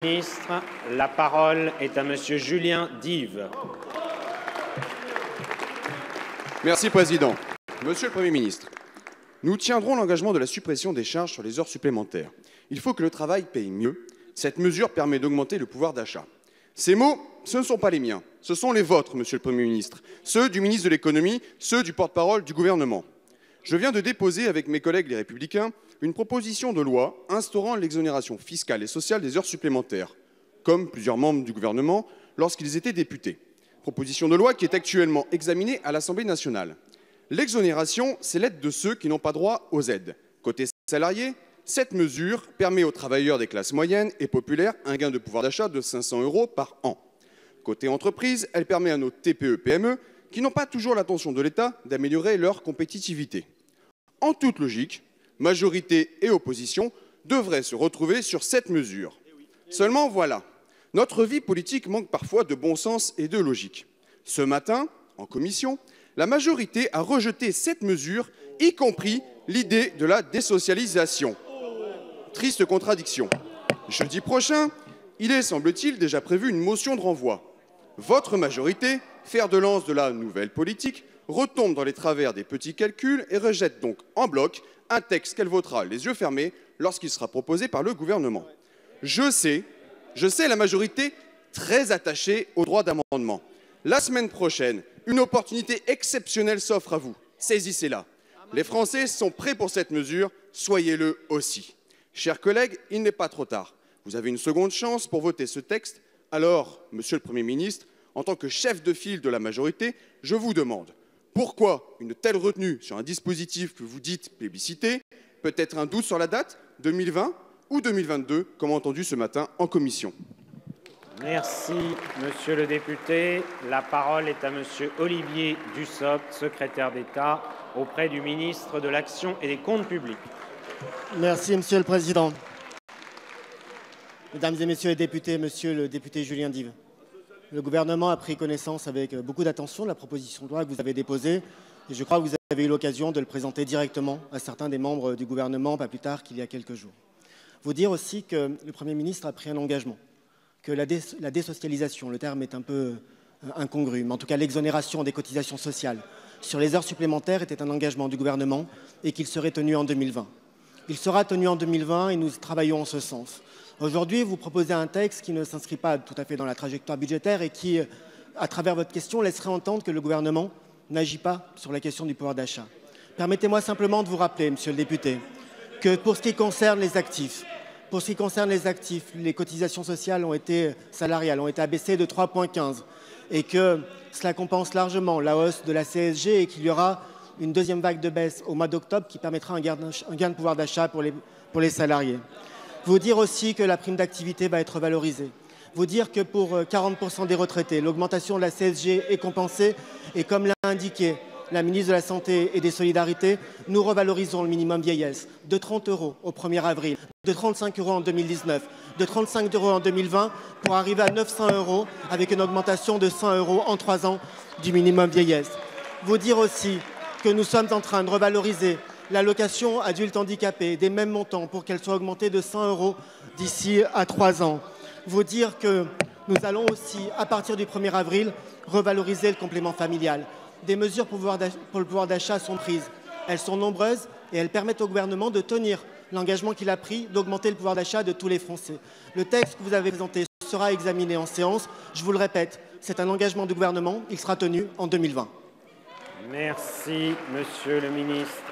Ministre, la parole est à Monsieur Julien Dive. Merci, Président. Monsieur le Premier ministre, nous tiendrons l'engagement de la suppression des charges sur les heures supplémentaires. Il faut que le travail paye mieux. Cette mesure permet d'augmenter le pouvoir d'achat. Ces mots, ce ne sont pas les miens, ce sont les vôtres, Monsieur le Premier ministre, ceux du ministre de l'Économie, ceux du porte-parole du gouvernement. Je viens de déposer avec mes collègues les Républicains une proposition de loi instaurant l'exonération fiscale et sociale des heures supplémentaires, comme plusieurs membres du gouvernement lorsqu'ils étaient députés. Proposition de loi qui est actuellement examinée à l'Assemblée nationale. L'exonération, c'est l'aide de ceux qui n'ont pas droit aux aides. Côté salariés, cette mesure permet aux travailleurs des classes moyennes et populaires un gain de pouvoir d'achat de 500 € par an. Côté entreprise, elle permet à nos TPE-PME, qui n'ont pas toujours l'attention de l'État, d'améliorer leur compétitivité. En toute logique, majorité et opposition devraient se retrouver sur cette mesure. Seulement voilà, notre vie politique manque parfois de bon sens et de logique. Ce matin, en commission, la majorité a rejeté cette mesure, y compris l'idée de la désocialisation. Triste contradiction. Jeudi prochain, il est, semble-t-il, déjà prévu une motion de renvoi. Votre majorité, fer de lance de la nouvelle politique, retombe dans les travers des petits calculs et rejette donc en bloc un texte qu'elle votera les yeux fermés lorsqu'il sera proposé par le gouvernement. Je sais la majorité très attachée au droit d'amendement. La semaine prochaine, une opportunité exceptionnelle s'offre à vous. Saisissez-la. Les Français sont prêts pour cette mesure, soyez-le aussi. Chers collègues, il n'est pas trop tard. Vous avez une seconde chance pour voter ce texte. Alors, Monsieur le Premier ministre, en tant que chef de file de la majorité, je vous demande pourquoi une telle retenue sur un dispositif que vous dites plébiscité? Peut-être un doute sur la date, 2020 ou 2022, comme entendu ce matin en commission. Merci, Monsieur le député. La parole est à Monsieur Olivier Dussopt, secrétaire d'État auprès du ministre de l'Action et des Comptes publics. Merci, Monsieur le Président. Mesdames et Messieurs les députés, Monsieur le député Julien Dive, le gouvernement a pris connaissance avec beaucoup d'attention de la proposition de loi que vous avez déposée et je crois que vous avez eu l'occasion de le présenter directement à certains des membres du gouvernement, pas plus tard qu'il y a quelques jours. Vous dire aussi que le Premier ministre a pris un engagement, que la désocialisation, le terme est un peu incongru, mais en tout cas l'exonération des cotisations sociales sur les heures supplémentaires était un engagement du gouvernement et qu'il serait tenu en 2020. Il sera tenu en 2020 et nous travaillons en ce sens. Aujourd'hui, vous proposez un texte qui ne s'inscrit pas tout à fait dans la trajectoire budgétaire et qui, à travers votre question, laisserait entendre que le gouvernement n'agit pas sur la question du pouvoir d'achat. Permettez-moi simplement de vous rappeler, monsieur le député, que pour ce qui concerne les actifs, les cotisations sociales salariales ont été abaissées de 3,15 et que cela compense largement la hausse de la CSG et qu'il y aura une deuxième vague de baisse au mois d'octobre qui permettra un gain de pouvoir d'achat pour les salariés. Vous dire aussi que la prime d'activité va être valorisée. Vous dire que pour 40% des retraités, l'augmentation de la CSG est compensée et comme l'a indiqué la ministre de la Santé et des Solidarités, nous revalorisons le minimum vieillesse de 30 € au 1er avril, de 35 € en 2019, de 35 € en 2020 pour arriver à 900 € avec une augmentation de 100 € en 3 ans du minimum vieillesse. Vous dire aussi que nous sommes en train de revaloriser l'allocation adulte handicapé des mêmes montants pour qu'elle soit augmentée de 100 € d'ici à 3 ans. Vous dire que nous allons aussi, à partir du 1er avril, revaloriser le complément familial. Des mesures pour le pouvoir d'achat sont prises. Elles sont nombreuses et elles permettent au gouvernement de tenir l'engagement qu'il a pris d'augmenter le pouvoir d'achat de tous les Français. Le texte que vous avez présenté sera examiné en séance. Je vous le répète, c'est un engagement du gouvernement. Il sera tenu en 2020. Merci, Monsieur le ministre.